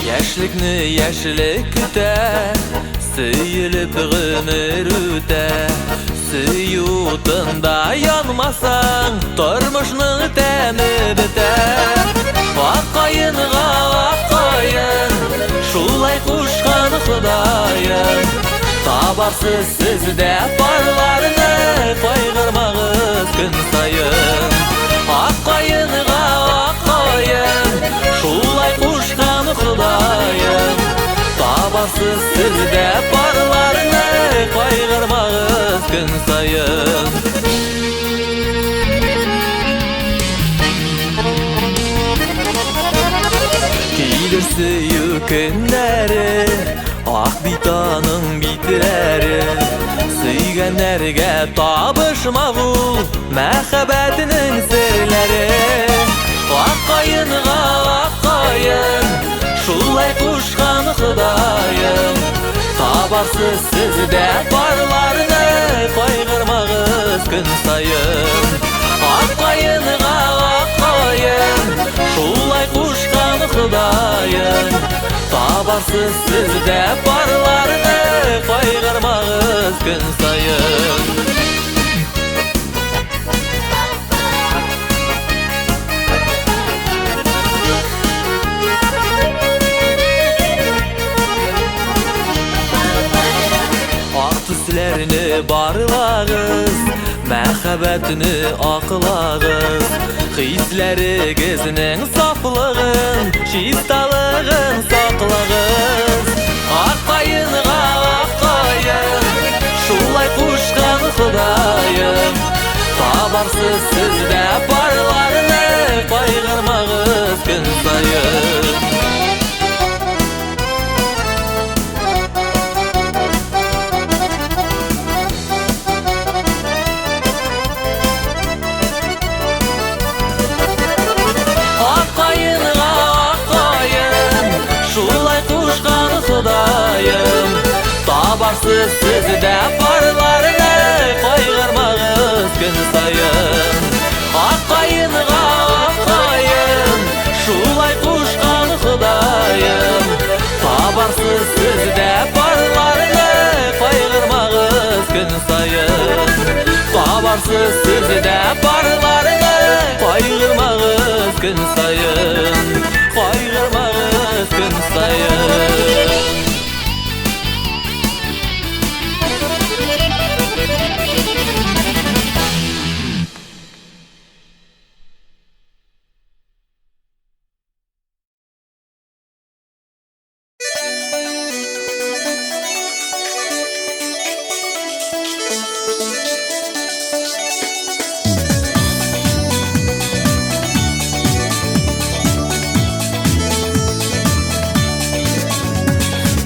Яшьлекне яшьлек көтә, сөелеп гомер үтә. Сөютында янмасаң, тормышның тәме бетә. Аккаенга аккаен, шулай кушкан Ходаем. Табарсыз сездә парларны, кайгырмагыз көн сайын. Аккаенга аккаен, шулай кушкан Ходаем. Табарсыз сездә парларны, кайгырмагыз көн сайын. Килер сөю көннәре, ак битаның битләре. Сөйгәннәргә табышмагыл мәхәббәтнең серләре. Аккаенга аккаен, шулай кушкан Ходаем. Табарсыз сездә парларны, кайгырмагыз көн сайын. Аккаенга аккаен, шулай кушкан Ходаем. Табарсыз сездә парларны, кайгырмагыз көн сайын. Төсләрне барлагыз, мәхәббәтне аклагыз. Хисләрегезнең сафлыгын, чисталыгын саклагыз. Аккаенга аккаен, шулай кушкан Ходаем. Табарсыз сездә парларны, кайгырмагыз көн сайын. Ходаем, табарсыз сездә парларны, кайгырмагыз көн сайын. Аккаенга аккаен, шулай кушкан Ходаем. Табарсыз сездә парларны, кайгырмагыз көн сайын. Табарсыз сездә парларны, кайгырмагыз көн сайын. Кайгырмагыз көн сайын.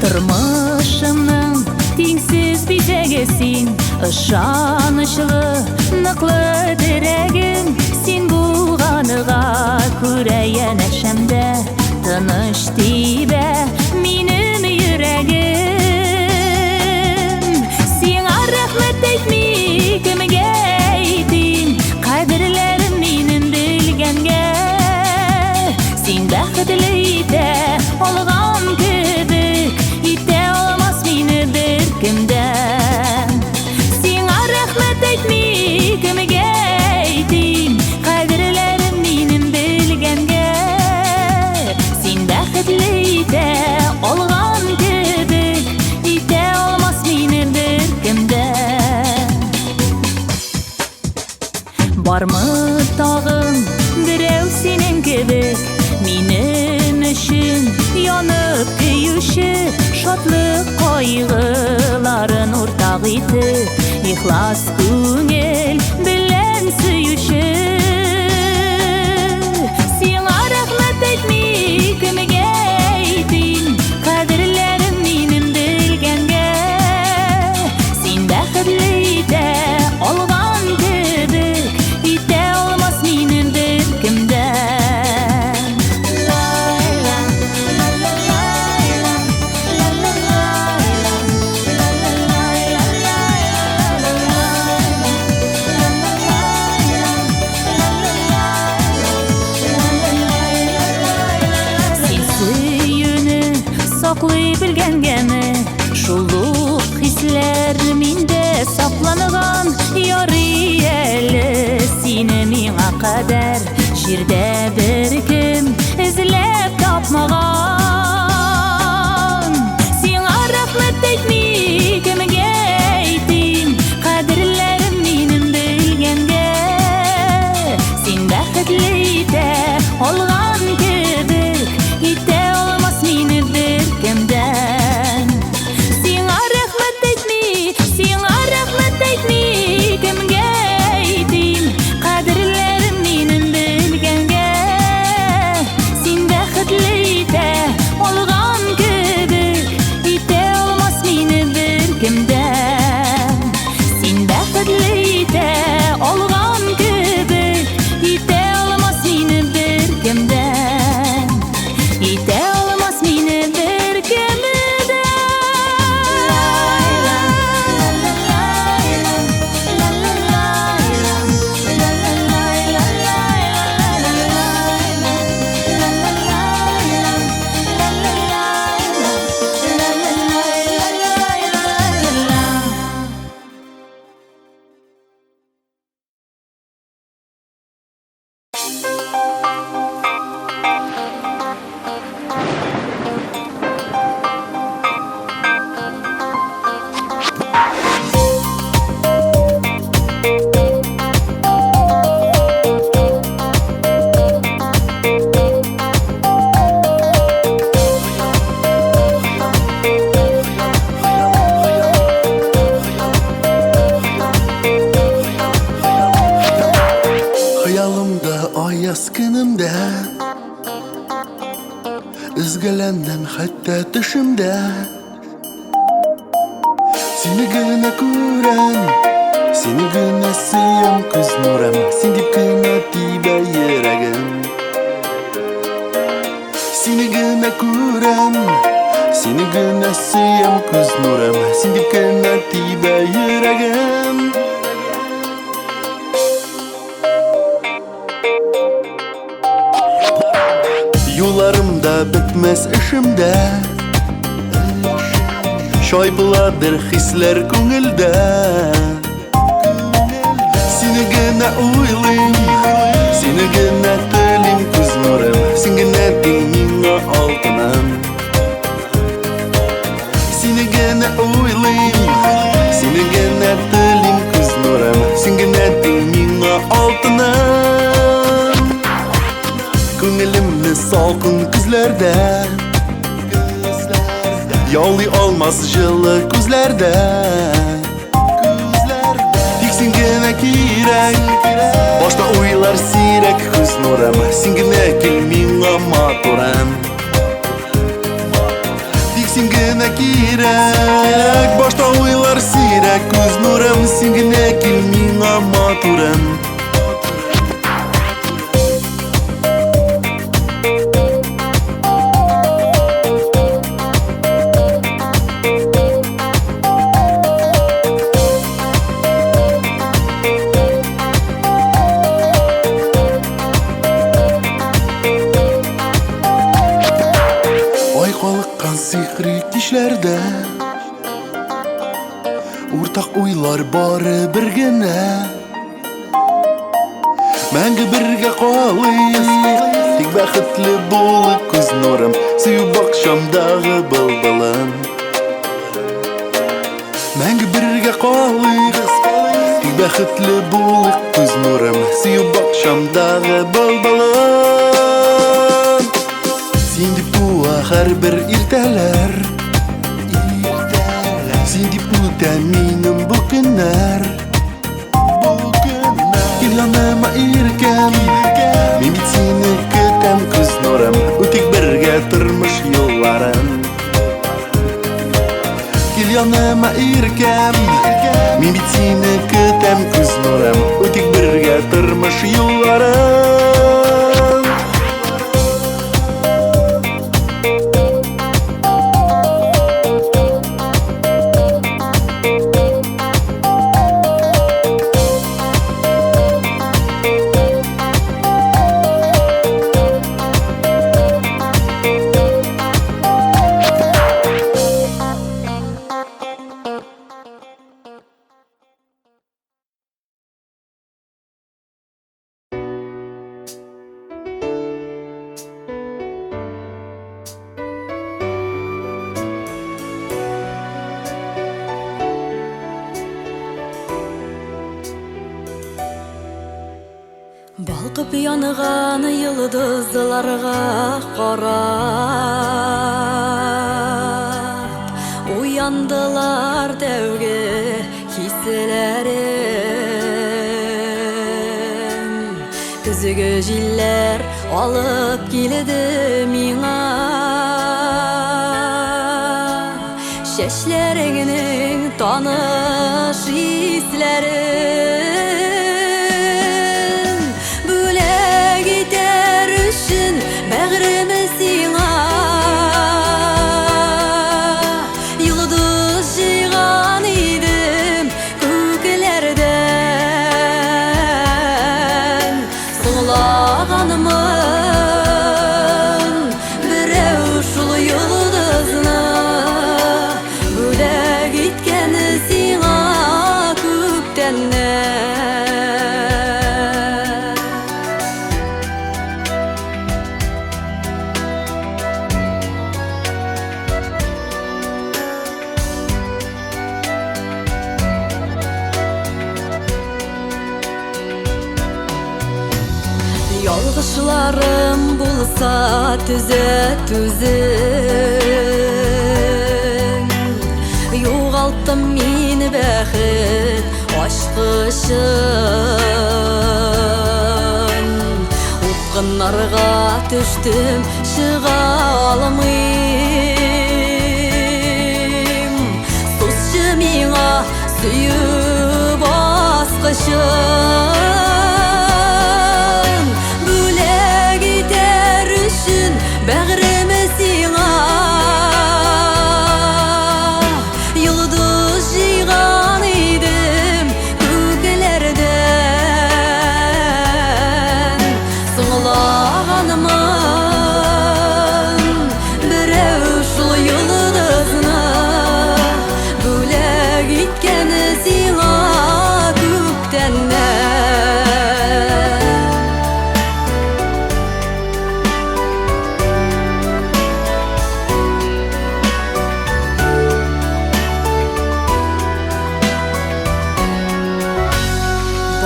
Тормышымның тиңсез бизәге син, ышанычлы, ныклы дерәгем. Син булганыга күрә янәшәмдә, тыныч тибә минем йөрәгем. Сиңа рәхмәт әйтми кемгә әйтим, кадерләрен минем белгәнгә. Син бәхетле итә алган кебек, итә алмас мине беркемдә. Сиңа рәхмәт әйтми кемгә әйтим, кадерләрен минем белгәнгә. Син бәхетле итә алган кебек, итә алмас мине беркемдә. Бармы тагын берәү синең кебек, минем өчен янып көюче, шатлык кайгыларын уртак итеп, ихлас күңел белән сөюче. Сиңа рәхмәт әйтми кемгә әйтим, кадерләрен минем белгәнгә. Син бәхетле итә алган кебек, итә алмас минем беркемдә. bilgengemi Şulluk hisler minde saplaныган Yori eli sine miňa kadar Jirde bir kim izlep tapmagan Siňa rahmet etmi kimge eytim Kadirlerim minim bilgenge Sin bäxtli de olgan kibir Ite olmas mini bir kimden Siňa rahmet etmi kimge eytim Kadirlerim minim bilgenge Sin bäxtli de olgan kibir Ite olmas mini bir kimden Sin bäxtli de olgan kibir Ite olmas mini bir kimden Ite olmas mini bir kimden Hayalımda ayaz günümde Izgalenden hatta düşümde Seni gına kuran Seni gına sıyam kız nuram Sen dip gına tiba yüragim Seni gına kuran Seni gına sıyam kız nuram Sen dip gına tiba yüragim Yollarımda bitmez işimde Şoybulardır hisler көңілде Seni gına uylayım Seni gına tilim күз нурым Sen gına dinine altınım Seni gına uylayım Seni gına tilim күз нурым Sen gına dinine altınım Көңілімні салқын күзлерде Yağlı olmaz жылы күзлерде Тек сен гына керек Башта ойлар сирек күз нурым Сен гына кел миңа матурым Тек сен гына керек Башта ойлар сирек күз нурым Сен гына кел миңа матурым Ayqalıqqan sihri kişlerde Ortaq oylar bari bir gina Мәңгі бірге қалайық Тек бақытлы болып күз нұрым Сүйіп бақшамдағы бұлбылым Мәңгі бірге қалайық Тек бақытлы болып күз нұрым Сүйіп бақшамдағы бұлбылым Сен деп туа әрбір ертелер Сен деп өте менің бұл күннер Кел янама еркем Мен бит сені күтем күз нұрым Өтек бірге тұрмыш yollarım Kil yanıma erkem Мен бит сені күтем күз нұрым Өтек бірге тұрмыш yollarım янган йылдызларга карап уяндылар дәүге хисләрем. Көзгө җилләр алып килде миңа чәчләреңнең таныш исләрен. Бүләк итәр өчен бәгъреме сиңа йолдыз җыйган идем күкләрдән. Соңлаганмын берәү шул йолдызны бүләк иткән сиңа күктәннән. Ялгышларым булса түзәтүзең. Югалттым мин бәхет ачкычын. Упкыннарга төштем чыга алмыйм. Сузчы миңа сөю баскычын. Бәгъреме сиңа йолдыз җыйган идем күкләрдән. Соңлаганмын берәү шул йолдызны бүләк иткән сиңа күктәннән.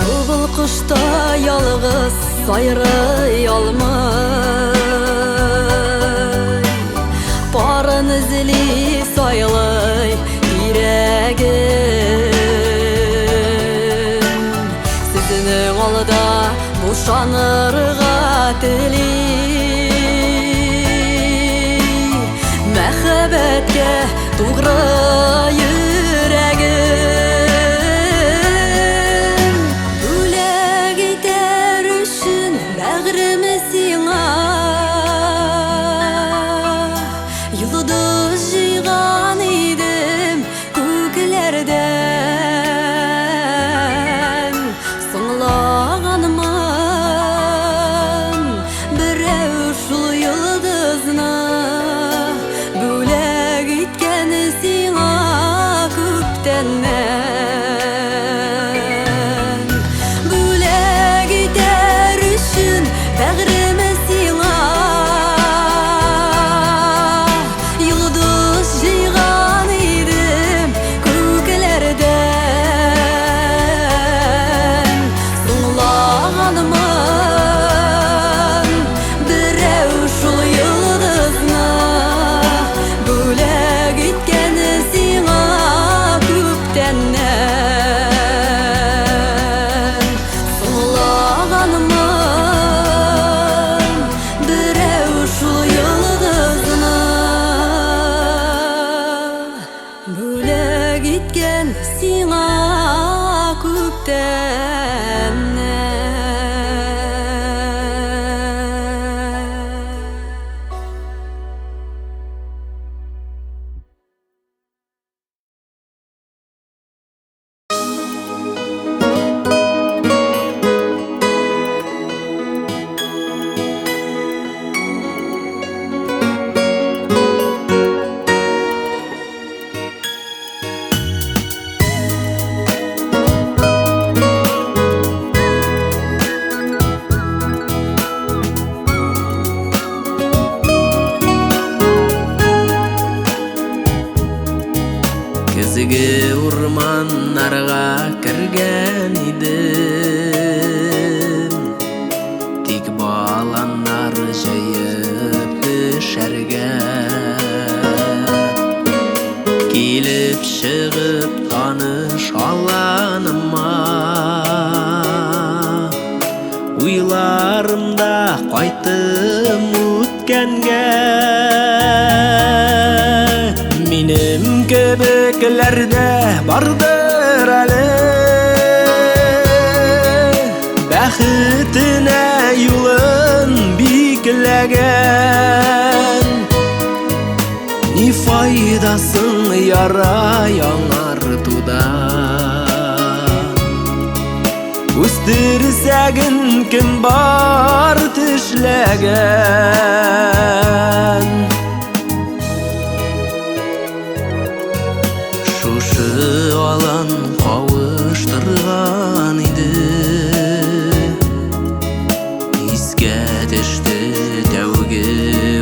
Былбыл кышта ялгыз сайрый алмый, барын эзли сайлый йөрәгем. Сезнең алда бушанырга тели, мәхәббәткә тугры йөрәгем. Бүләк итәр өчен бәгъреме сиңа йолдыз җыйган идем күкләрдән. Соңлаганмын аланнар жайып düşәргә. Килеп чыгып таныш аланыма, уйларымда кайтым үткәнгә. Минем кебекләрдә бардыр әле бәхетенә юлын бикләгән. Ни файдасын яра яңартуда, үстерсәген кем бар тешләгән. Шушы алан кавыштырган иде, искә төште тәүге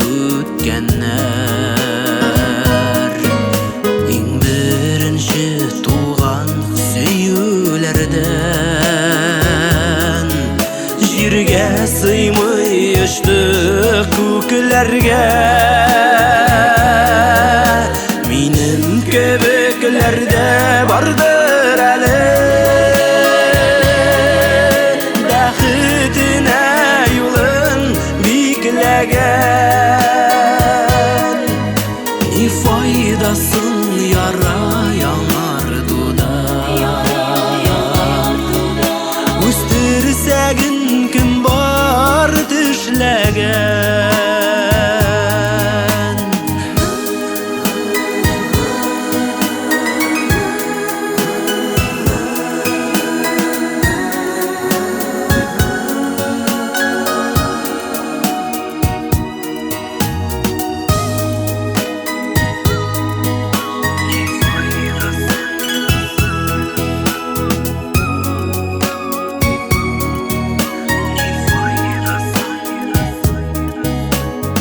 үткәннәр. Иң беренче туган сөюләрдән җиргә сыймый очты күкләргә. Минем кебекләрдә бардыр әле бәхетенә юлын бикләгән. Ни файдасын яра яңартуда, үстерсәген кем бар тешләгән.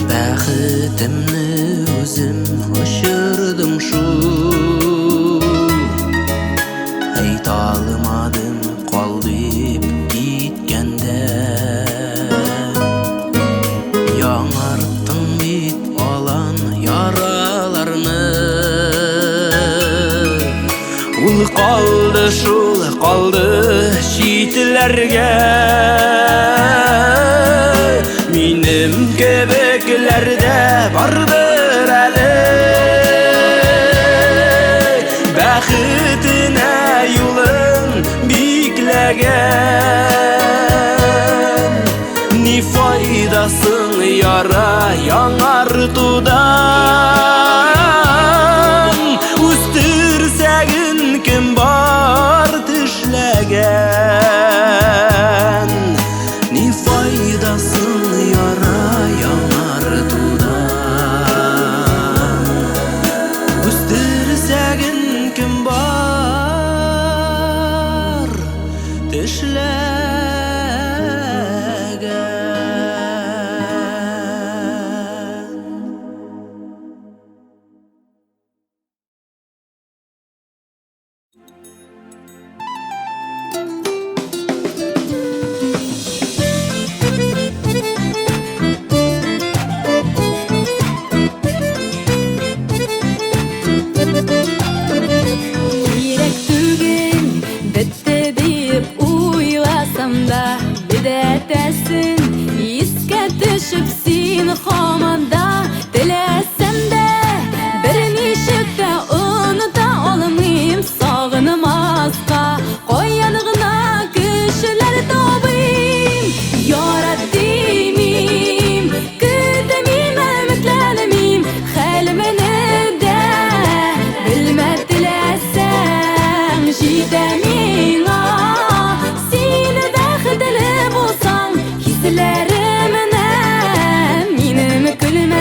Бәхетемне үзем очырдым шу, әйтә алмадым калдып киткәндә. Яңарттың бит алан яраларны, ул калды шул калды читләргә. Минем кебекләрдә бардыр әле бәхетенә юлын бикләгән. Ни файдасын яра яңартудан, үстерсәген кем бар тешләгән. Ни файдасын яра яңартудан, үстерсәген кем бар тешләгән. Кирәк түгел бетте дип уйласам да, бидәтәсен искә төшеп син һаманда. Теләсәм дә бер ничек тә оныта алмыйм сагынмаска. Каян гына кешеләр табыйм, ярат димим, көтмим, өметләнмим, хәлемне дә белмә. Теләсәм җитә миңа, син бәхетле булсаң, хисләремне минем көлмә.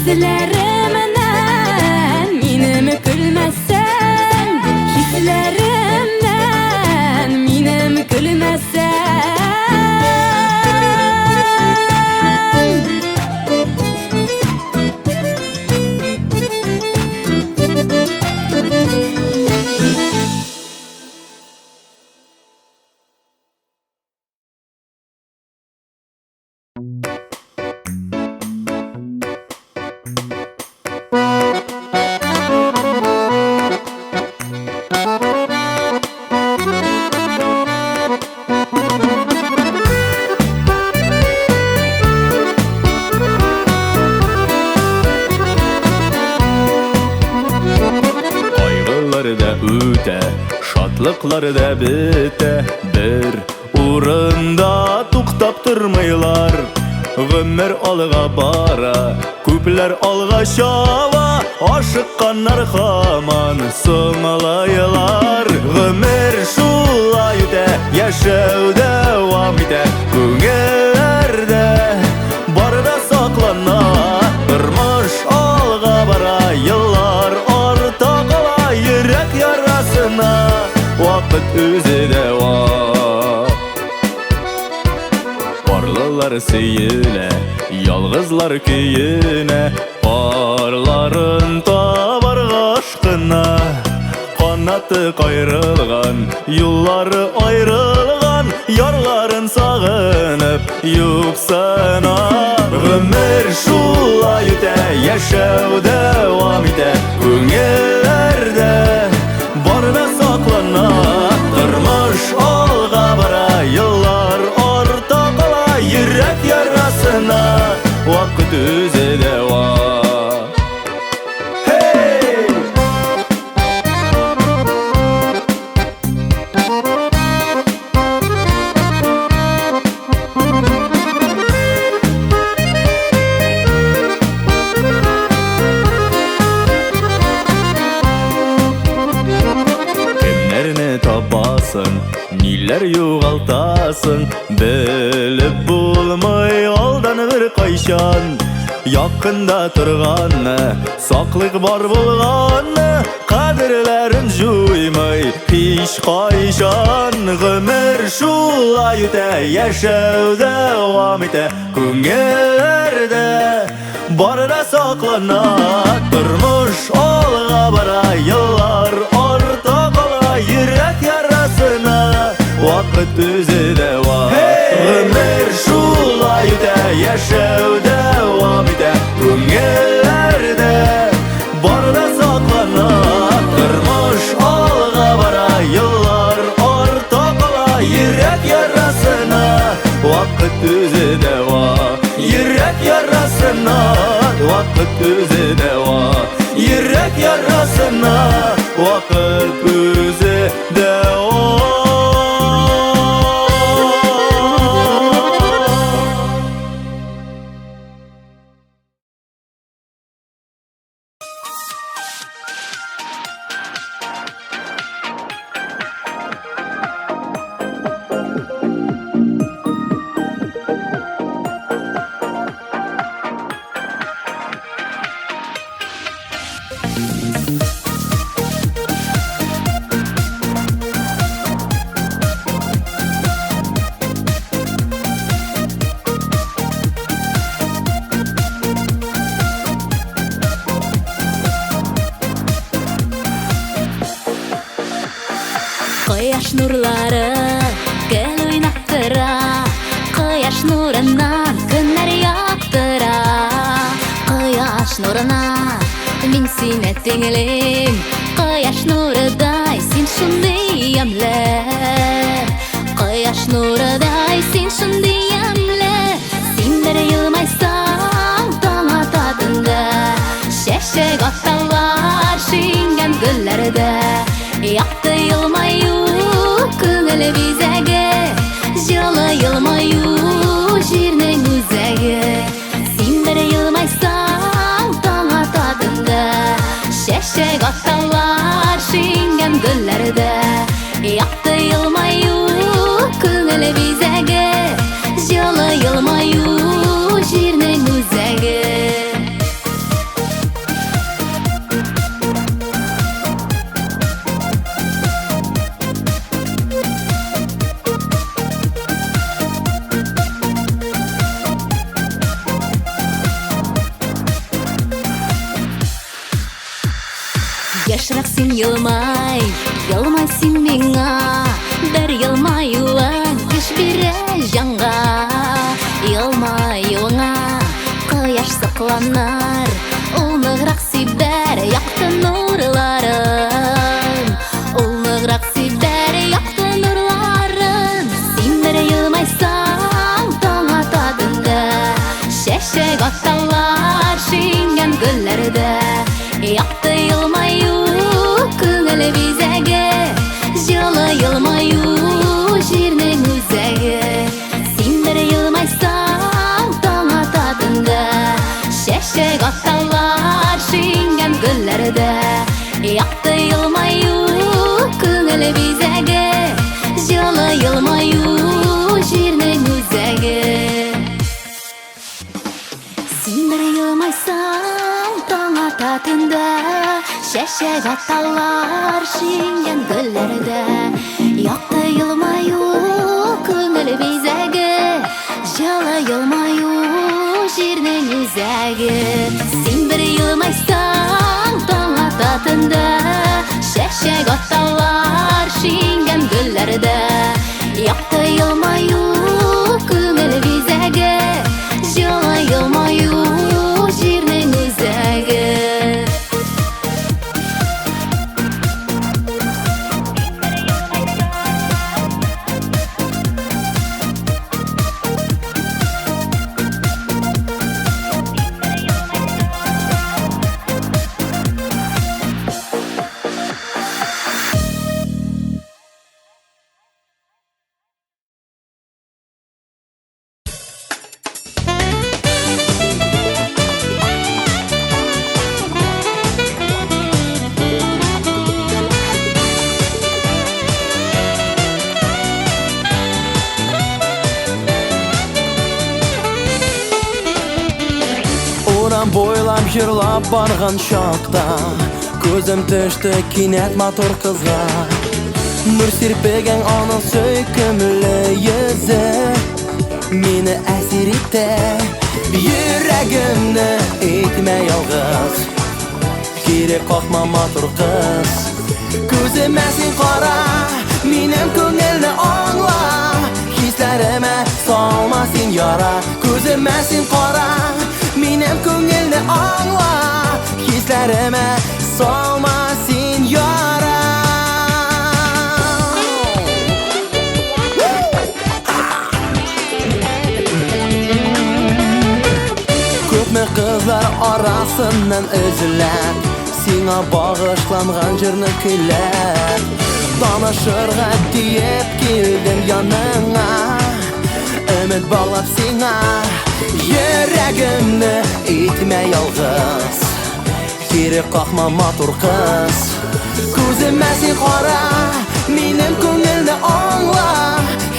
Hislerimden minimi gülmezsen, hislerimden minimi gülmezsen. Da öte, şatlıklar da bite. Bir urunda tuktap durmaylar. Gümür alga bara, köpler alga şava. Aşıkkanlar haman sığmalaylar. Gümür şulay öte, yaşav devam ite. Köngellerde barda saklana. Durmuş alga bara, yıllar orta kala. Yürek yarasına vakit özü devam. Barlılar seyile, yalgızlar köyüne. Barların tabar aşkına. Kanatı kayrılgan, yolları ayrılgan. Yarların sağınıp yuksana. Ömür şulay öte, yaşav devam ite. Köngellerde barda saklana. Durmuş alga bara, yıllar orta kala. Yürek yarasına vakit özü devam. Hey! Niler yoğaltasın, bilip bulmay aldanır kayşan. Yakında turganı, saklık var bulganı. Kadirlerin juymay, hiç kayşan. Gümür şulay öte, yaşav devam ite. Köngellerde barda saklana. Durmuş alga bara, yıllar orta kala. Yürek yarasına vakit özü devam. Ömür şulay öte, yaşav devam ite. Köngellerde barda saklana. Durmuş alga bara, yıllar orta kala. Yürek yarasına vakit özü devam. Yürek yarasına vakit özü devam. Yürek yarasına vakit özü devam. Koyaş nurları gel oynattıra. Koyaş nurundan günler yaktıra. Koyaş nuruna min sine tenglim. Koyaş nuruday sen şunday yamle. Koyaş nuruday sen şunday yamle. Sindere yılmaysan tana tadında. Şeşek atallar şingen güllerde. Yaktı yılmayu kıngıl bizege. Jılı yılmayu jirnin üzege. Sindere yılmaysan tana tadında. Şeşek atallar şingen güllerde. Yaktı yılmayu kıngıl bizege. Jılı yılmayu jirnin Яшырақ сен елмай, елмай сен меңа. Бір елмаюың еш бере жанға. Елмаюыңа қояш сақланар, ұлнығырақ себер яқты нұрларын. Ұлнығырақ себер яқты нұрларын. Сен бір елмайсаң таң атадыңды, шешек атталар шеңген гүллерді. Яқты елмаю көңіл бизәге, жылы елмаю жернің өзәге. Сен бір елмайсаң таң атадыңды, шешек атталар шеңген гүллерді. Яқты елмаю көңіл бизәге, жылы елмаю жернің өзәге. Сен бір елмайсаң таң ататында, шешек атталар шеңген гүллерді. Яқты елмаю көңіл бизәге, жылы елмаю жернің өзәге. Сен бір елмайсаң таң ататында, шешек атталар шеңген гүллерді. Яқты елмаю көңіл бизәге, жылы елмаю жернің өзәге. Бойлап жырлап барған шақта, көзім түшті кинәт матур қызға. Нұр серпеген оның сөйкімлі езі мені әсер етті. Жүрегімні етме ялғыз, керек қақма матур қыз. Көзіме сен қара, менің көңілні аңла, хислеріме салма сен яра. Көзіме сен қара, менің көңілні аңла, хислеріме салма сен яра. Көпме қызлар арасынан үзіліп, сеңа бағышланған жырны күйләп, танышырға тиеп келдім яныңа, үміт бағлап сеңа. Жүрегімні етме ялғыз, керек қақма матур қыз. Көзіме сен қара, менің көңілні аңла,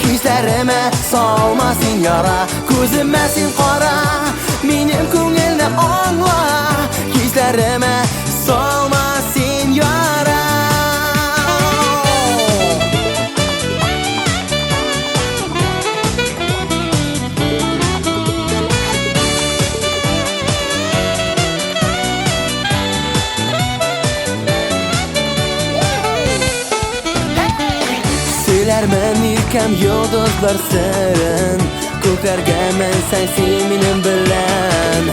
хислеріме салма сен яра. Көзіме сен қара, менің көңілні аңла, хислеріме салма сен яра. Söylermen irkem yıldızlar sırın, köklerge mensen sen benim bilen.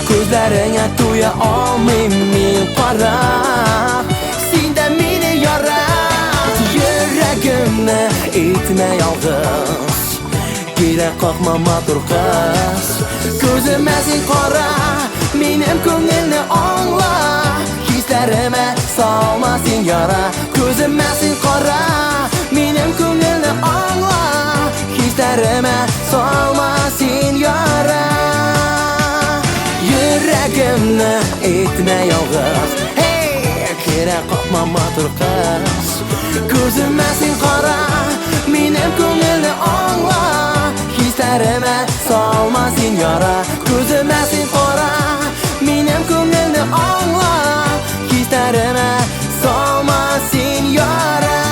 Gözlerine tuya almayım men qara, sende meni yarat. Yüreğimni etme yalğız, gerek qaqma matur qız. Gözüme sen qara, menim ko'ngilni аңla, hislerime salma sen yara. Gözüme sen qara, menim ko'ngilni аңla, hislerime salma sen yara. Yüreğimni etme yalğız, hey, gerek qaqma matur qız. Gözüme sen qara, menim ko'ngilni аңla, hislerime salma sen yara. Gözüme sen qara, menim ko'ngilni аңla, hislerime salma sen yara.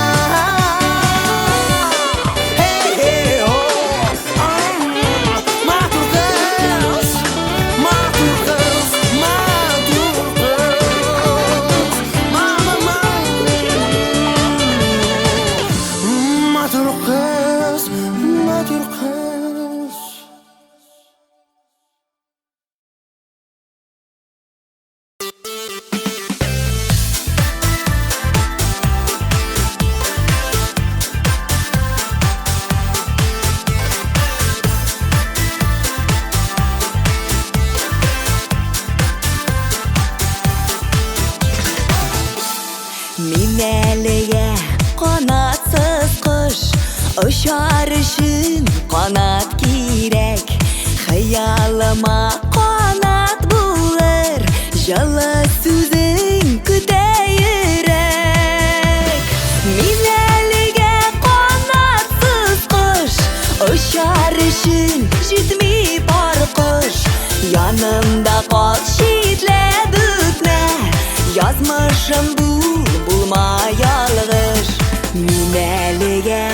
Mama Uçar için kanat gerek, hayalıma kanat bulur, Жылы сөзің күтейірек. Мен әліге қанатсыз құш, ұшар үшін жетмей бар құш. Янымда қал шетлеп өтме, язмышым bulmay alғыш. Мен әліге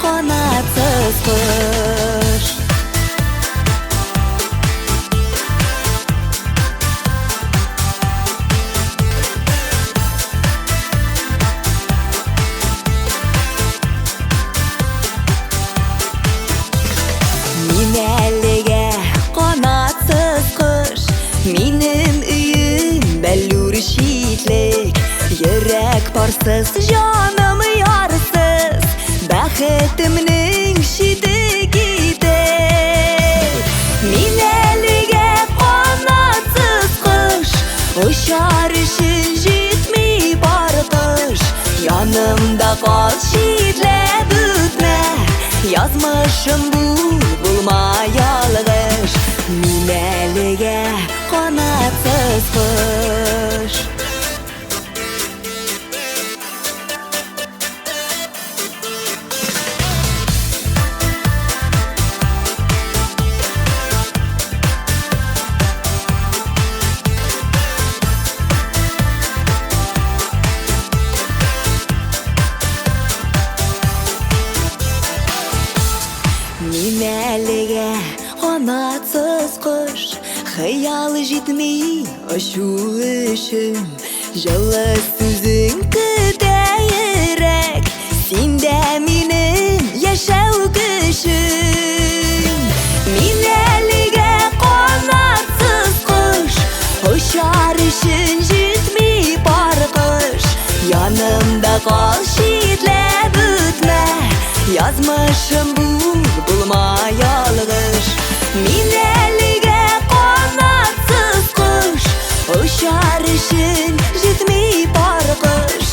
қанатсыз құш. Минем үйім бәллүр шитлік, Йөрәк парсыз, жаным ярсыз, Бәхетімнің шиті кетек. Мин әліге қанатсыз құш, Ұшар үшін жетмей бар құш. Янымда қал шитлеп өтме, Язмышым bulmay alғыш. Мин әліге қанатсыз құш. Мин әліге қанатсыз құш, Хыял жетмей ұшу үшін, Жылы сөзің күтейірек, Сенде менің яшау күшім. Мин әліге қанатсыз құш, Ұшар үшін жетмей бар құш. Янымда қал шетлеп өтме, Язмышым bulmay alғыш. Мин әліге қанатсыз құш, Ұшар үшін жетмей бар құш.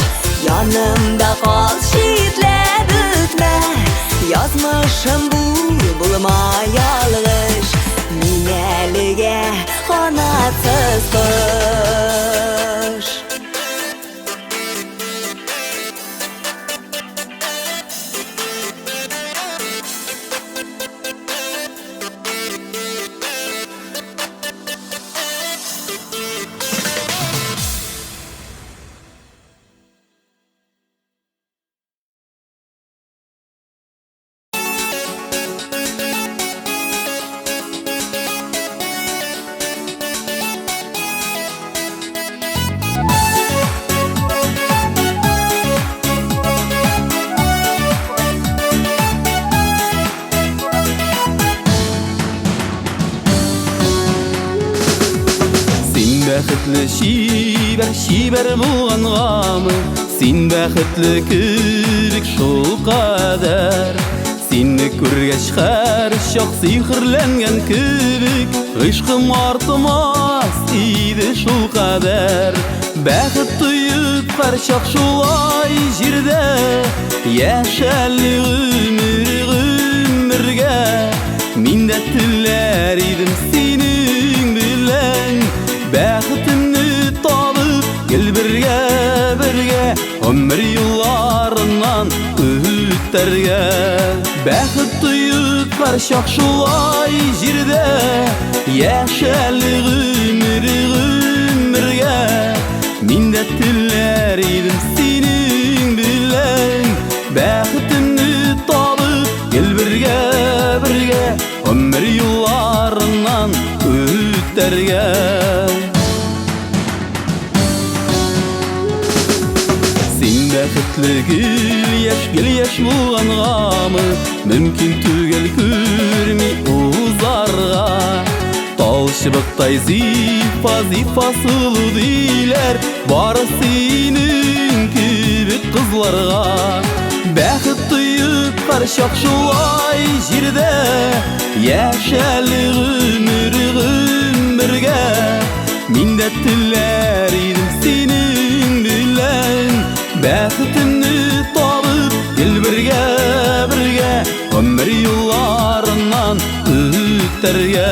Янымда қал шетлеп өтме, Язмышым bulmay alғыш. Мин әліге қанатсыз құш. Бәхетлі шибәр болғанғамы, Сен бәхетлі кірік шул қадар. Сені көргәч һәр шақ сихірләнгән кебек, Гышқым артымас иде шул қадар. Бәхет тойып һәр шақ шулай җирдә, Яшәрле гомергә. Мин дә теләр идем синең белән, Бәхетемне табып кел бергә, Гомер юлларыннан үтәргә. Бәхет тойып һәр чак шулай җирдә, Яшәрле гомергә. Мин дә теләр идем синең белән, Бәхетемне табып кел бергә, Гомер юлларыннан үтәргә. Бәхетле гел яш булганғамы, Мөмкин түгел күрми узарга. Тал чыбыктай зифа сулу диләр, Бары синең кебек кызларга. Бәхет тойып һәр чак шулай җирдә, Яшәрле гомергә. Мин дә теләр идем синең белән, Бәхетемне табып кел бергә, үтәргә.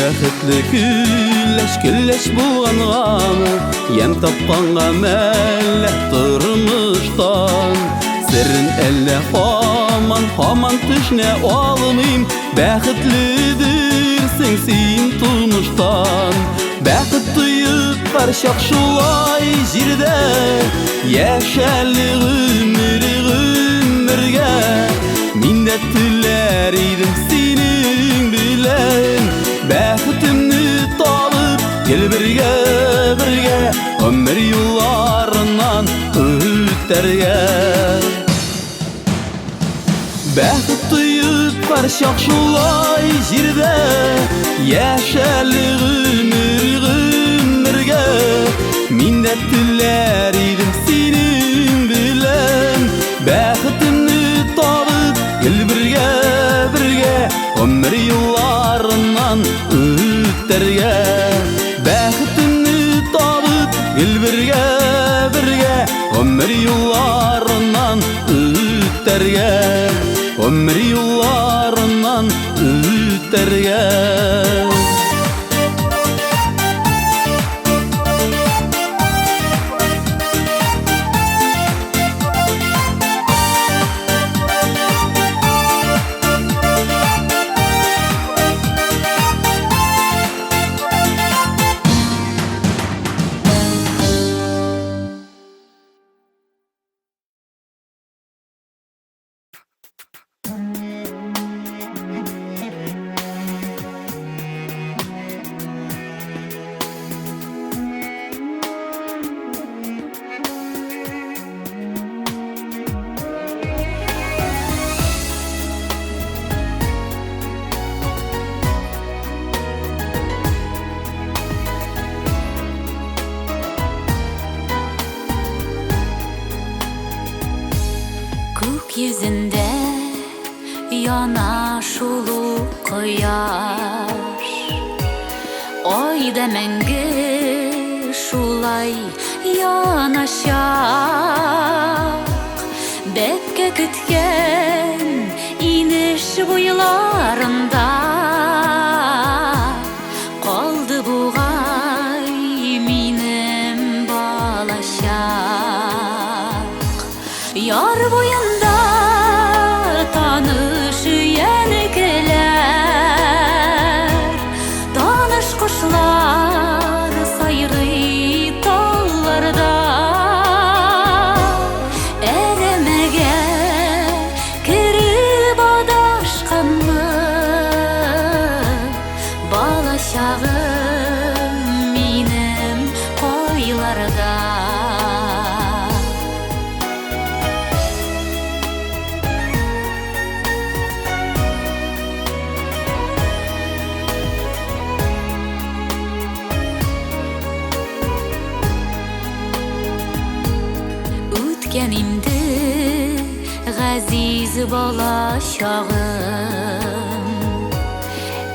Бәхетле күләш булганганмы, яң тапканга мәллә тормыштан. Серен әллә һаман төшнә алмыйм, бәхетледерсең син тумыштан. Бәхет тоеп карчак шулай җирдә, яшәрле гомергә. Мин дә теләр идем синең белән, бәхетемне табып кел бергә, гомер юлларыннан үтәргә. Бәхет тоеп карчак шулай җирдә, яшәрле гомергә. Мин дә теләр идем синең белән, бәхетемне табып кел бергә, гомер юлларыннан үтәргә. Бәхетемне табып кел бергә, гомер юлларыннан үтәргә, гомер юлларыннан үтәргә. Yüzünde yana şulu koyar, oyda мәңге şulay yanaşak. Бәпкә көткән инеш буйларында калды бугай минем балачак. Яр буенда таныш янекеләр, таныш кошлар сайрый талларда. Әрәмәгә кереп адашканмы балачагым минем койларда. Үткән инде газиз балачагым,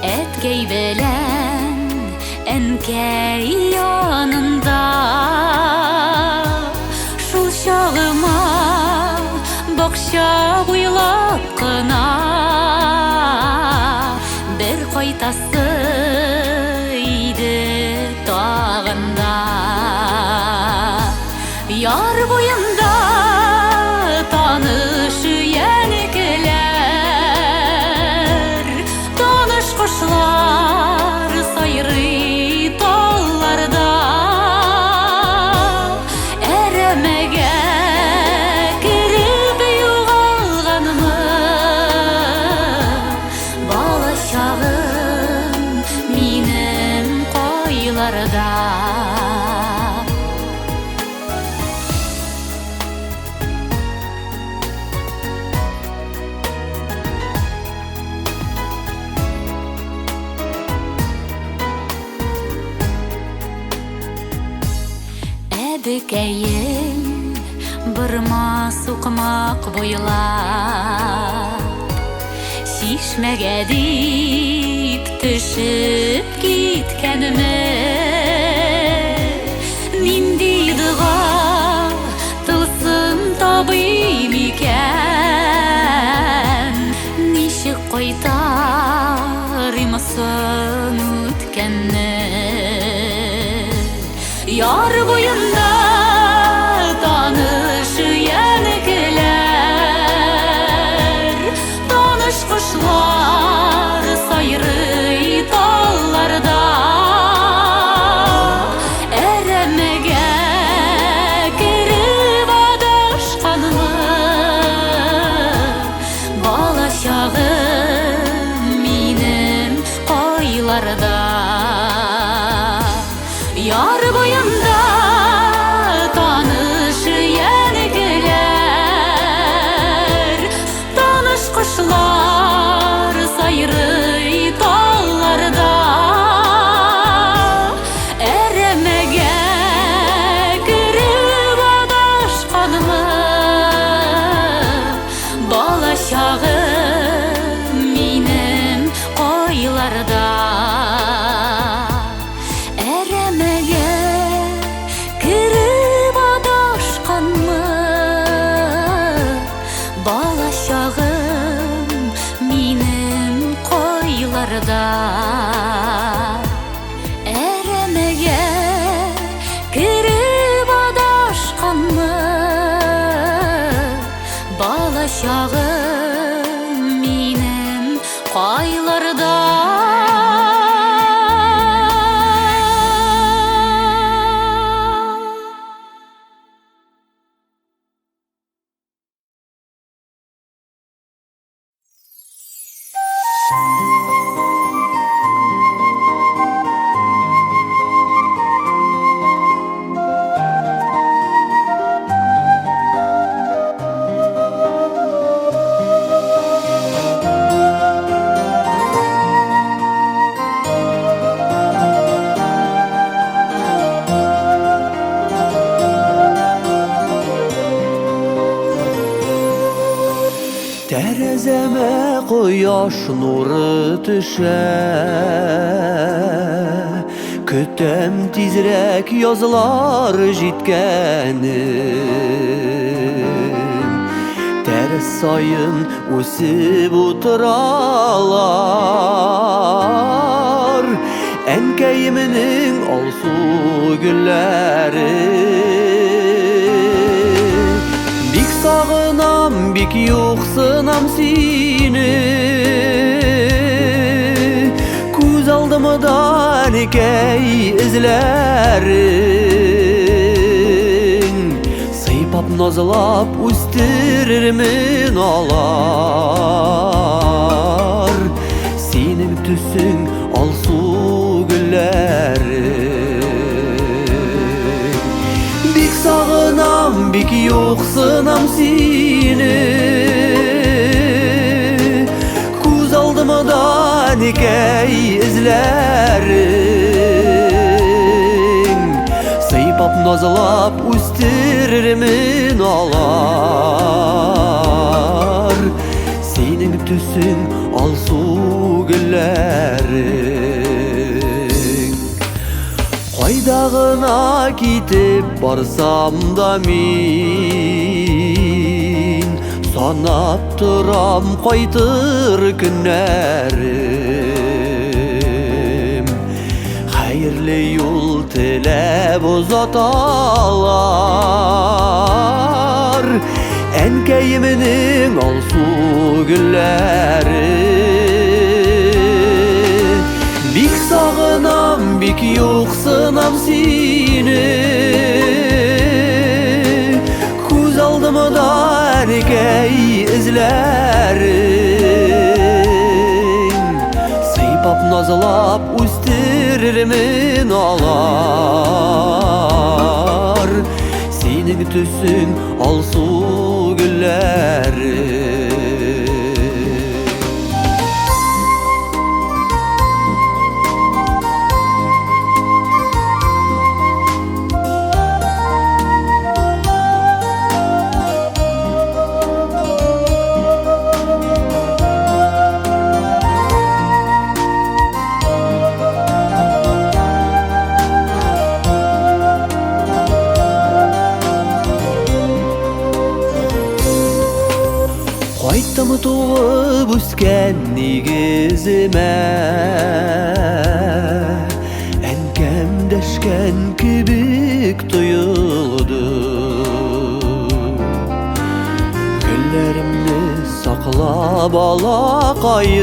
әткәй белән әнкәй янында. Шул чагыма бакча буйлап кына бер кайтасы иде тагында. Яр буенда таныш янекеләр, таныш кошлар сайрый талларда. Әрәмәгә кереп югалганмы балачагым минем койларда. Әбекәем Бұрма суқмақ бойла Шишмәгә дип төшіп кеткәнімі Нинди дұға тылсын табый микән Нишек қайтарымысын үткәнні Яр бойында таныш янекелер Таныш құшлар сайрый талларда Әрәмәгә керіп адашқанлы Бала шағым минем қойларда Яр бойында таныш янекелер Таныш құшлар сайрый талларда Әрәмәгә керіп адашқанлы Бала шағым минем қойларда Бала шағым минем қойларда Әрәмәгә керіп адашқанмы Бала шағым минем қойларда Тәрәзәмә кояш нуры төшә Көтәм тизрәк язлар җиткәнен Тәрәз сайын үсеп утыралар Әнкәйемнең алсу гөлләре Бик сагынам, бик юксынам сине Күз алдымда әнкәй эзләрең Сыйпап назлап үстерермен алар Синең төсең алсу гөлләре Бик сагынам, бик юксынам сине Күз алдымда әнкәй эзләрең Сыйпап назлап үстерермен алар Синең төсең алсу гөлләрең Кайда гына китеп барсам да мин Санап торам кайтыр көннәрем Хәерле юл теләп узаталар Әнкәйемнең алсу гөлләре Бик сагынам, бик юксынам сине Күз алдымда әнкәй эзләрең Сыйпап назлап үстерермен алар Синең төсең алсу гөлләре түскен негізіме әнкәм дәшкен кебек тұйылды гүлләремне сақлап алақайым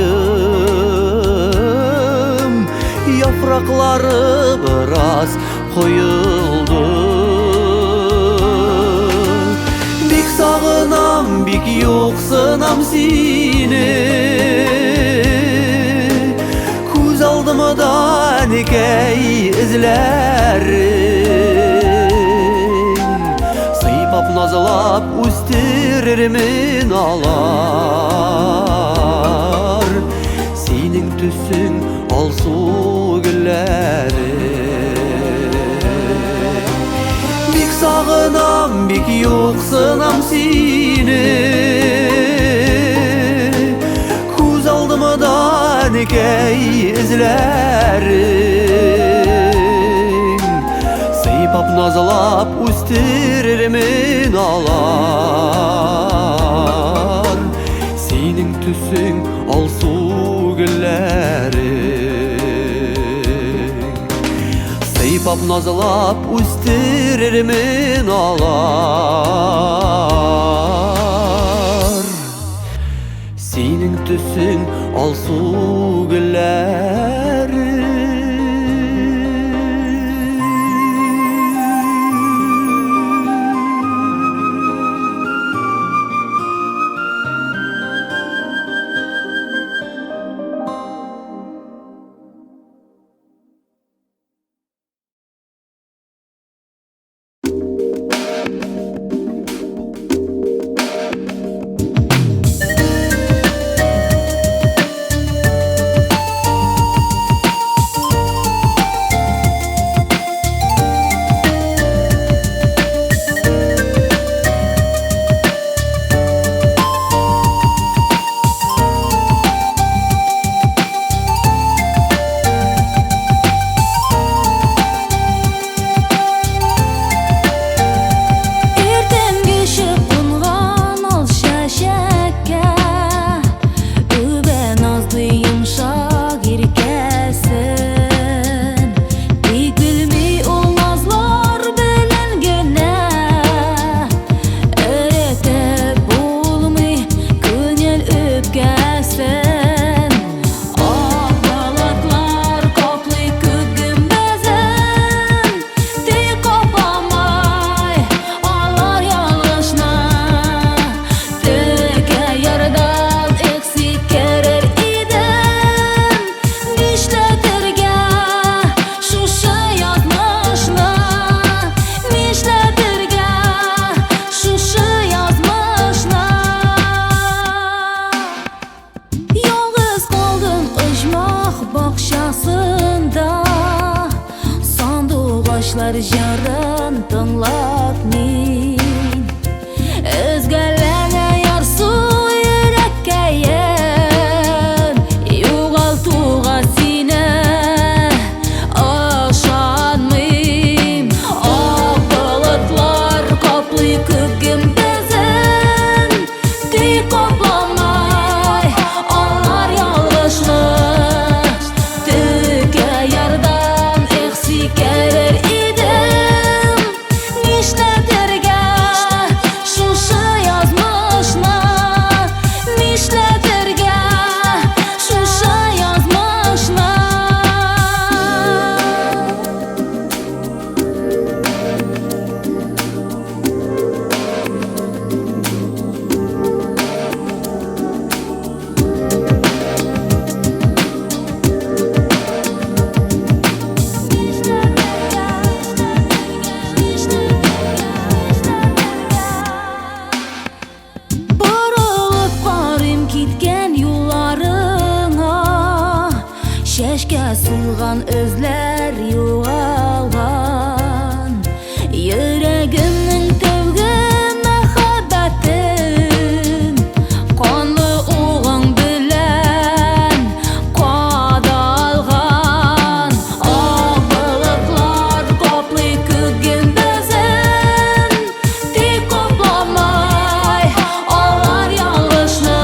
яфрақлары біраз қойылды бик сағынам бик yoqсынам сені көз алдымда әнекей ізләрің сыйпап назалап өстерермен алар сенің түсің алсу гүлләре бик сағынам бик yoqсынам сені көз алдымда әнекей ізләрің сыйпап назалап өстерермен алар сенің түсің алсу гүлләрің сыйпап назалап өстерермен алар сенің түсің алсу гүлләрің Жарын тыңлап мин өзгәләңә ярсу йөрәккәем югалтуга сине ышанмыйм ак болытлар каплый күк гөмбәзен тик капламай алар ялгышны тегә ярдан экси керер Сулган özләр югалган йөрәгемнең тәүге мәхәббәтен канлы угың белән кадалган ак болытлар каплый күк гөмбәзен тик капламай алар ялгышны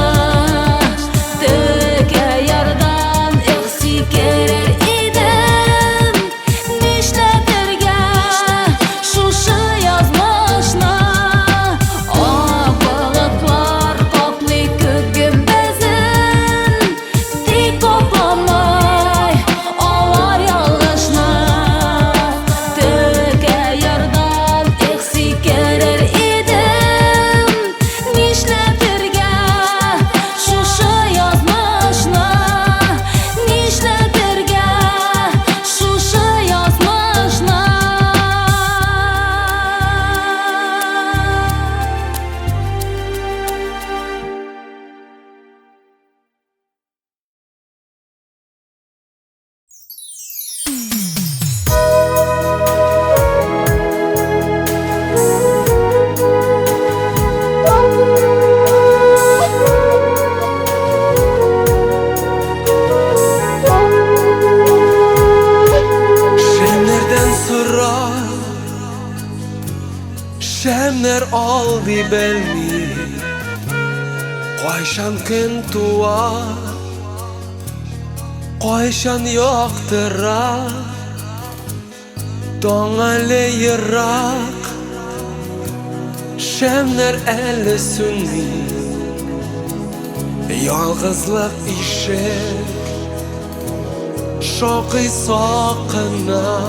qalbi belli Qayşan kün tuwa Qayşan yoqtira Dağale yırak Şemler eli sünni Yalğızlık işek Şoqi saqına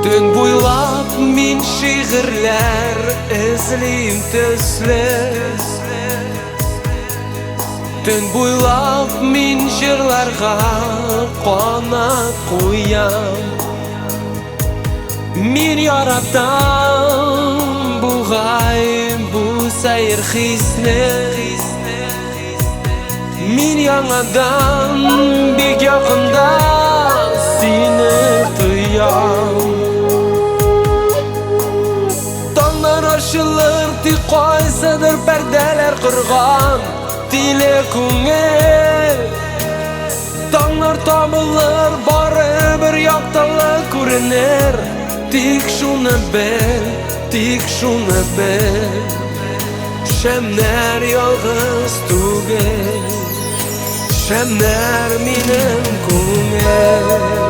Dün boylap min şiirler izleyim төслес Dün boylap min jırlarga qanat qo'yam Min yaratam bu g'ayb bu sayr hisni Min yangadan bek yaqinda seni tuyam Tonglar ochilur ti qaysidir perdeler qurgan Dile ko'ngil Tonglar topilur baribir yoqtaliq ko'rinir Tik shuni bil, tik shuni bil Shemlar yolg'iz tugil Shemlar mening ko'ngil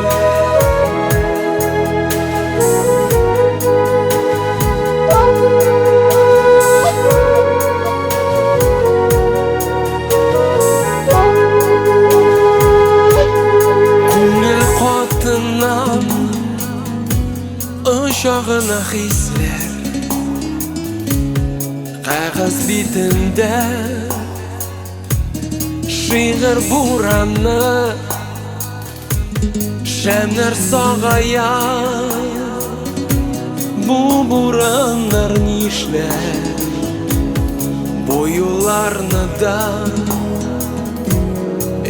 Uşağına hisler Qağız bitinde Şiir buranı Şemler sağaya Bu buranlar nişler Bu yollarını da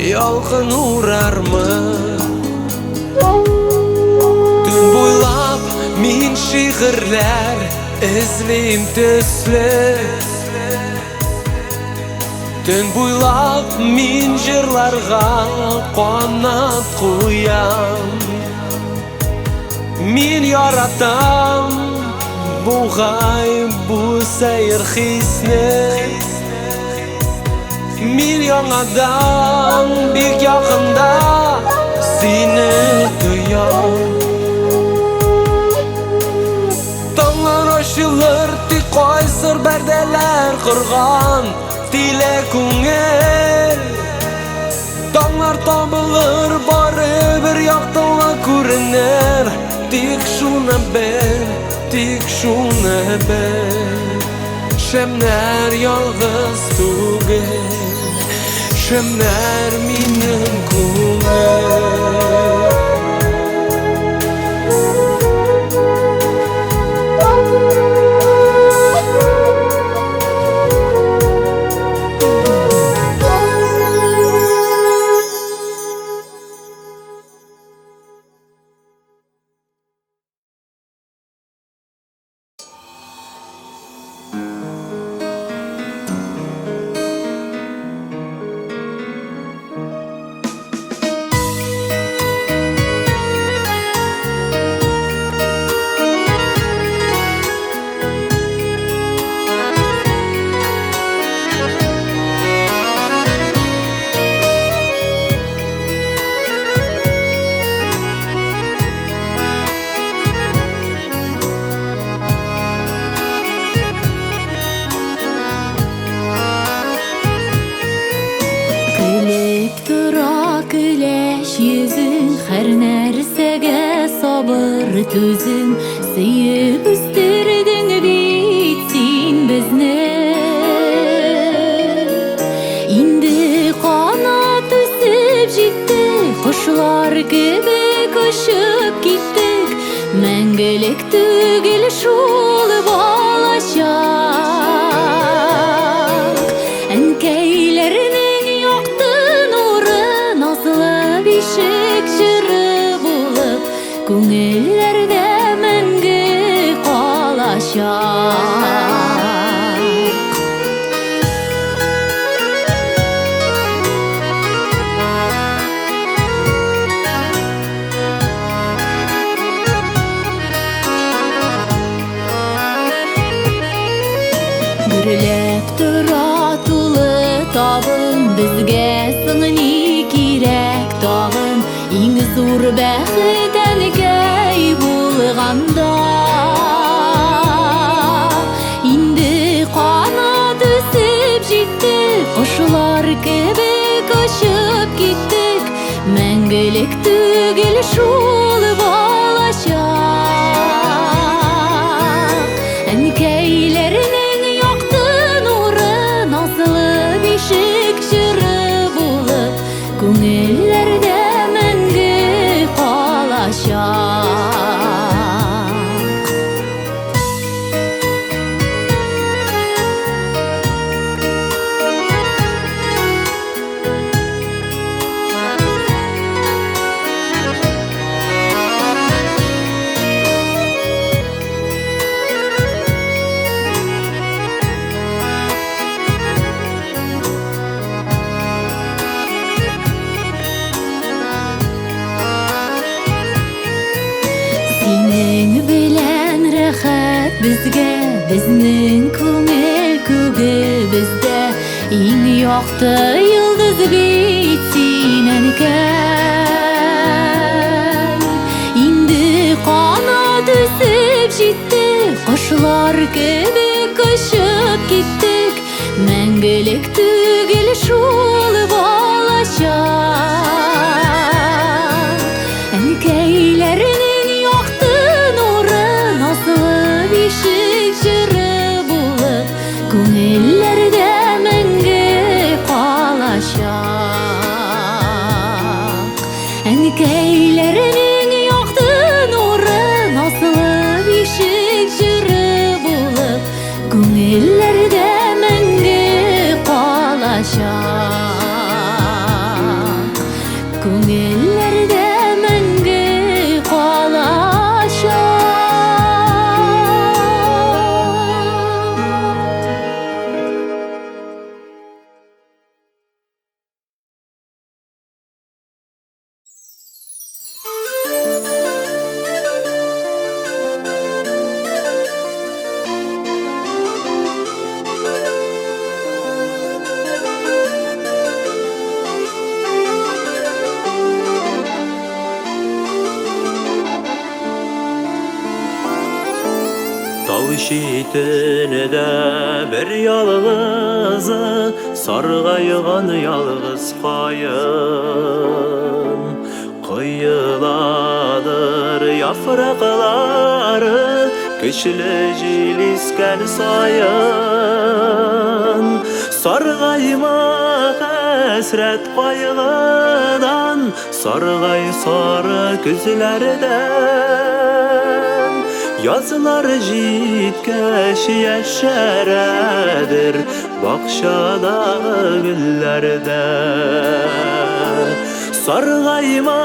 Yalgın uğrar mı Dün boylap min şiirler izleyim төслес Dün boylap min jırlarga qanat qo'yam Min yaratam bu g'ayb bu sayr hisni Min yangadan bek yaqinda seni tuyam Açılır ti qaysir perdeler qurgan Dile ko'ngil Tonglar topilur baribir yoqtaliq ko'rinir Tik shuni bil, tik shuni bil Shemlar yolg'iz tugil Shemlar mening ko'ngil Her nersege sabır tüzün Sıyıp üstürdün bitsin bizni İndi kanat üsüp jitti Kuşlar gibi koşup gittik Мәңгілік түгіл шул балашақ Әнкәйлерінің яқты нұры Назлы бишік жыры болып Көңіллерде мәңгі қалашақ зур бәхет әнекәй булганда, инде канат үсеп җиттек, кошлар кебек очып киттек, мәңгелек түгел шул балачак. Әнкәйләрнең якты нуры, назлы бишек җыры булып, күңелләрдә мәңге калачак. Синең белән рәхәт безгә, безнең күңел күгебездә, иң якты йолдыз бит син әнкәй. Инде канат үсеп җиттек, кошлар кебек очып киттек, мәңгелек түгел шул балачак. Әнкәйләрнең якты нуры, назлы бишек җыры булып, күңелләрдә мәңге калачак. Әнкәйләрнең якты нуры, назлы бишек җыры булып, күңелләрдә мәңге калачак. Күңелләрдә мәңге калачак. Тау шитенедә бер ялгызы, саргайган ялгыз каен. Коеладыр яфраклары, көчле җил искән саен. Саргайма хәсрәт кайгыдан, саргай сары күзләрдән. Yazlar җиткәч яшәрәдер бакчадагы гөлләрдә. Саргайма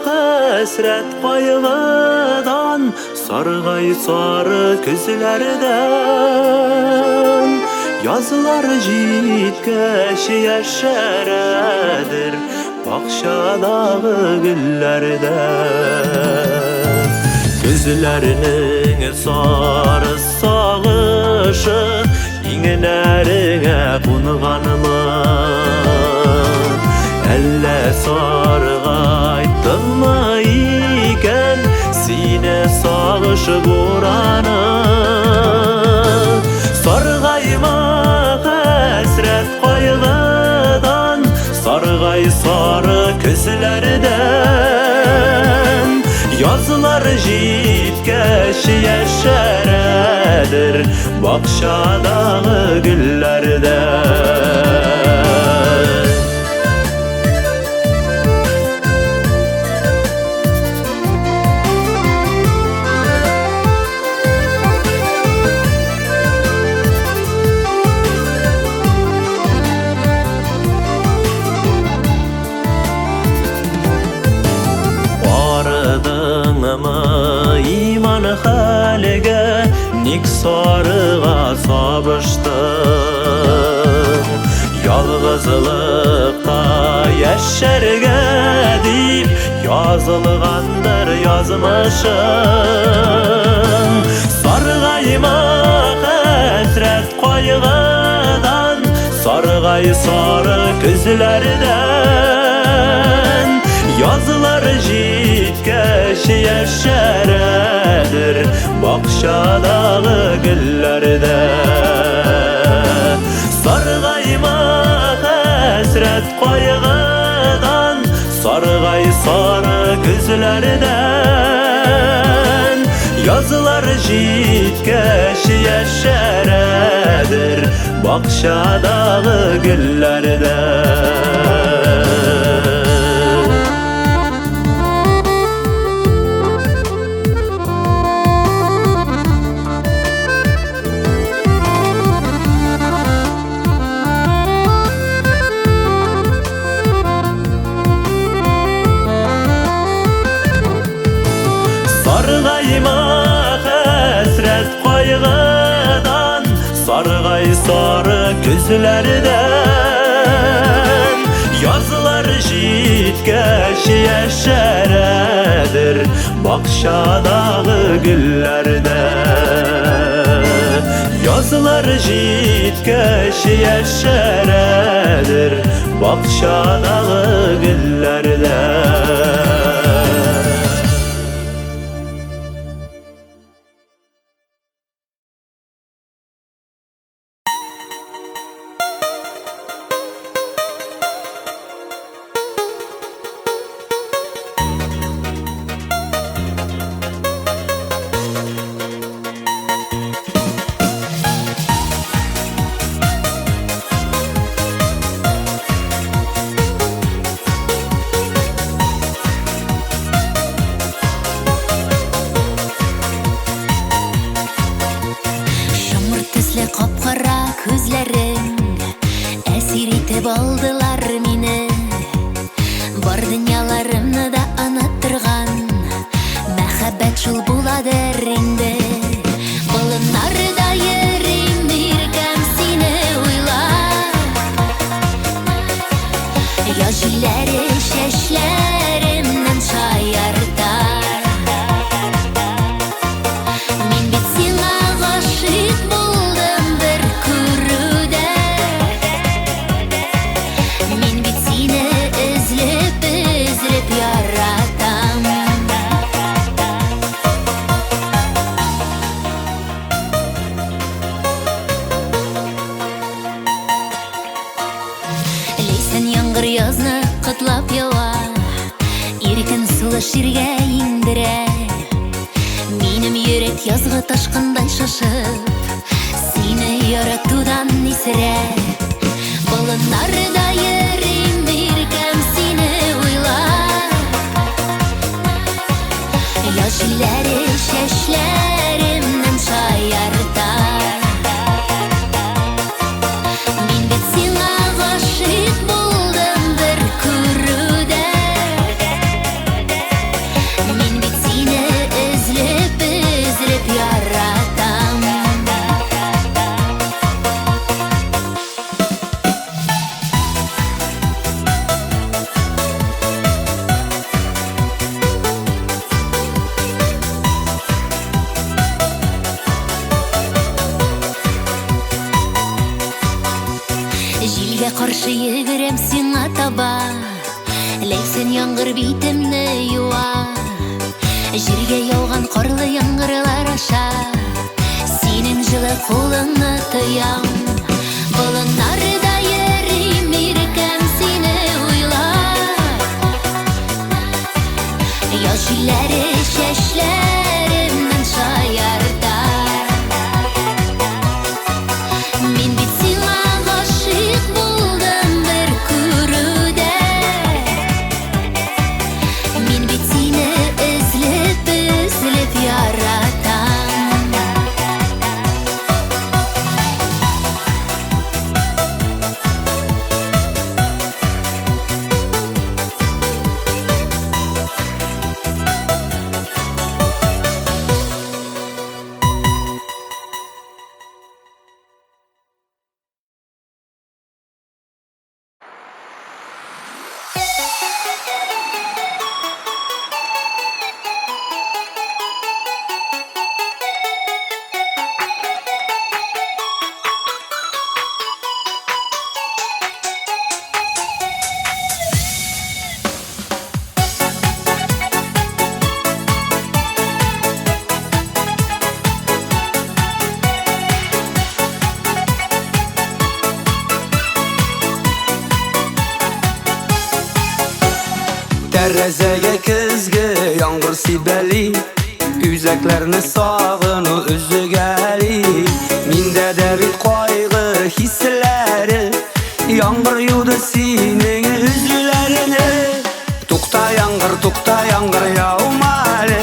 хәсрәт кайгыдан, саргай сары күзләрдән. Yazlar җиткәч яшәрәдер бакчадагы гөлләрдә. Күзләрнең сары сагышы иңнәреңә кунганмы? Әллә саргайттыңмы икән сине сагыш бураны? Саргайма хәсрәт кайгыдан, саргай сары күзләрдән. Yazlar җиткәч яшәрәдер бакчадагы гөлләрдә. Иман хәлегә ник сарыга сабыштың? Ялгызлыкта яшәргә дип язылгандыр язмышың. Саргайма хәсрәт кайгыдан, саргай сары күзләрдән. Yazlar jitkech yaşaradır Bakşadağı güllerde Sargayma hasret koygadan Sargay sarı güzlerden Yazılar jitkech yaşaradır Bakşadağı güllerde Sargayma hasret koygadan Sargay sarı gözlerden Yazılar jitkech yaşaradır Bakşadağı güllerde Yazılar jitkech yaşaradır Bakşadağı güllerde Qapqara ko'zlaring asir etib oldilar meni Bor dunyolarimni da unuttirgan Muhabbat shul bo'ladir endi Bo'linlarda yurim yurgam seni o'ylab Yoshlar shashlarimdan shoyartar Men bit senga g'oshiq bo'ldim bir ko'ruda Men bit seni izlab yaratam Leysan yomg'ir yozni qutlab yovar Erkin suvli shirga indirar Menim yürek yazgı toshqinday shoshib Seni yaratuvdan esirab Bo'linlarda yurim yurgam seni o'ylab Yoshlar shashlarimdan shoyartar Men bit senga g'oshiq bo'ldim bir ko'ruda Men bit seni izlab yaratam Jilga qarshi yuguram senga toba Leysan yomg'ir bitimni yuvar Jirga yog'gan qorli yomg'irlar asha Sening жылы qo'lingni to'yam Bo'linlarda yurim yurgam seni o'ylab Yoshlar shashlarimdan shoyartar Men bit senga g'oshiq bo'ldim bir ko'ruda Men bit seni izlab yaratam Terezege kızgı yağmur sibeli Üzeklerini sağını üzü geli Minde de bir kaygı hisleri Yağmur yudu senin üzülerini Tukta yağmur yağmalı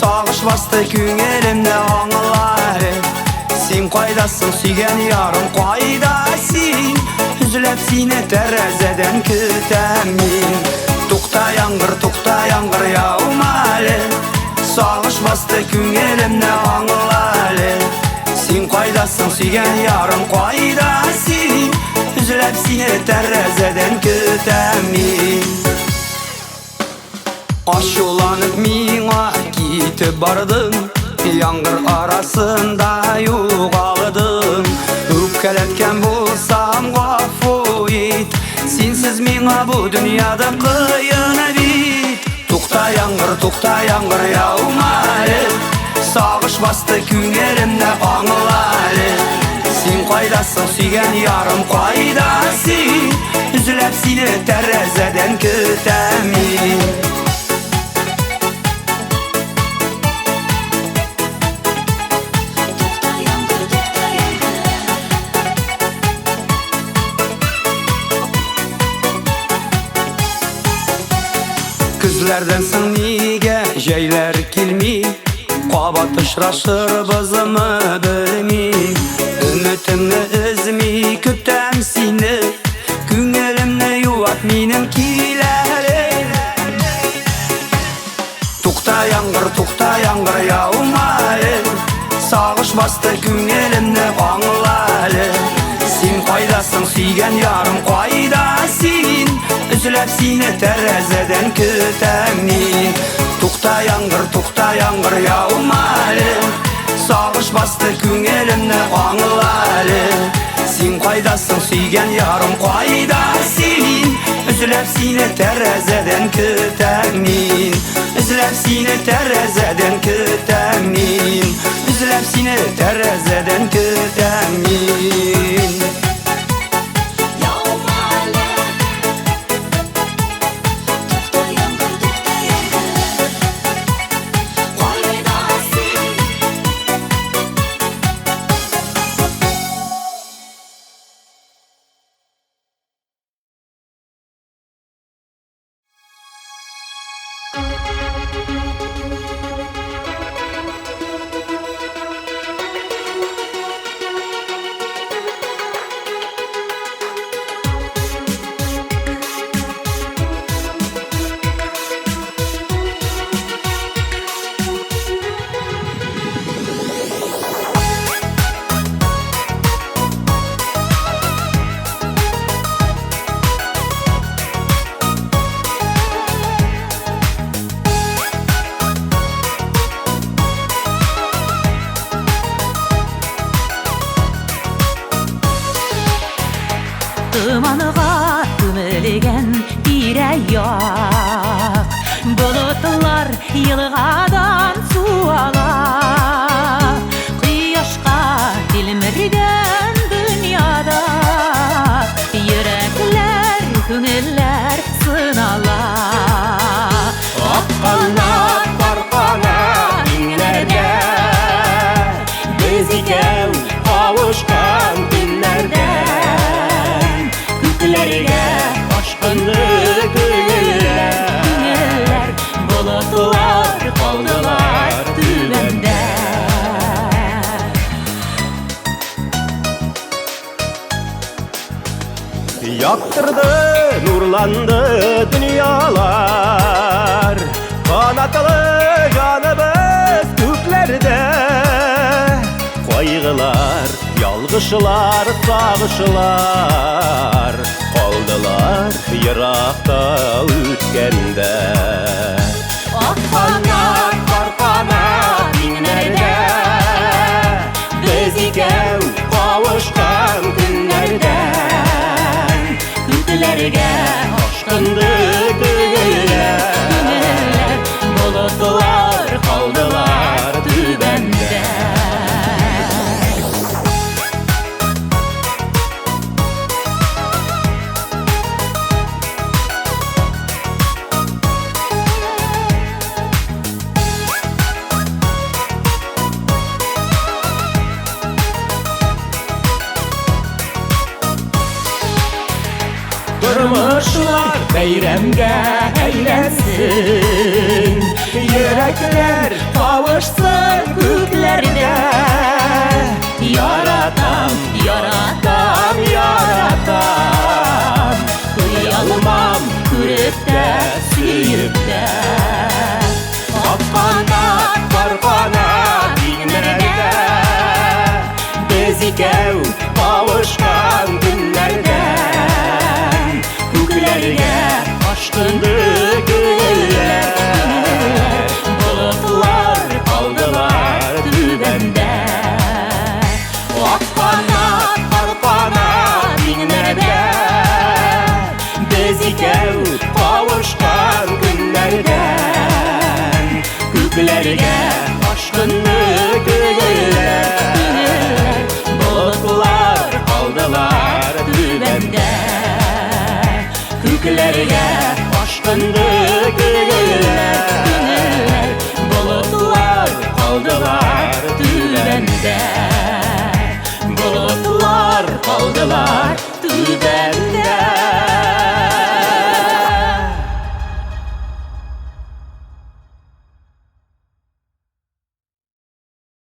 Sağış bastı gün elimde anıları Sen kaydasın sügen yarım kaydasın Üzülep seni terezeden kütemin Tukta yağmur yağmalı Sağış bastı gün elimde anıları Sen kaydasın sügen yarım kaydasın Üzülep seni terezeden kütemin Aşulanıp mina gitip bardın Yağmur arasında yoğaldın Öpkeletken bulsam gaffu et Sensiz mina bu dünyada kıyını bit Tukta yağmur yağmalı Sağış bastı gün elimde anıları Sen kaydasın sügen yarım kaydasın Üzülep seni terezeden kütemin Kızlardansın nige jeyler kilmi Qabat ışraşır bazımı bilmi Ümitimni üzmi kütem seni Güngelimni yuvat minim kileri Tukta yağmur yağmalı Sağış bastı güngelimni anıları Sen kaydasın süygen yarım kaydasın Üzülep seni terezeden kütemin Tukta yağmur yağmalı Sağış bastı gün elimde anıları Sen kaydasın süygen yarım kaydasın Üzülep seni terezeden kütemin Üzülep seni terezeden kütemin Üzülep seni terezeden kütemin Dumanıға көмілген тирә-як Бұлытлар йылғадан суала Құяшқа телмірген дүнияда Йөрәкләр, күңелләр сынала Акканат барканат иңнәрдә Без икәү кавышкан көннәрдә Күкләргә ашкынды күңелләр Болытлар калдылар түбәндә Яктырды, нурланды дөньялар Канатлы жаныбыз күкләрдә Кайгылар, ялгышлар, сагышлар Калдылар еракта үткәндә Акканат, барканат иңнәрдә Без икәү кавышкан көннәрдән Күкләргә ашкынды күңелләр Болытлар калдылар түбәндә Beyramga aylansin, yürekler kavuşsun göklerde. Yaratam, yaratam, yaratam, kıyalmam görüp de, suyup de. Akkanat, karkanat dinlerde, biz ikev kavuşkan günlerden. Göklerge aşkındı güller, bulutlar kaldılar dübende. Akkanat, karkanat dinlerde, biz ikev kavuşkan günlerden. Göklerge aşkındı güller, bulutlar kaldılar dübende. Göklerge aşkındı güller, bulutlar kaldılar dübende. Bulutlar kaldılar dübende.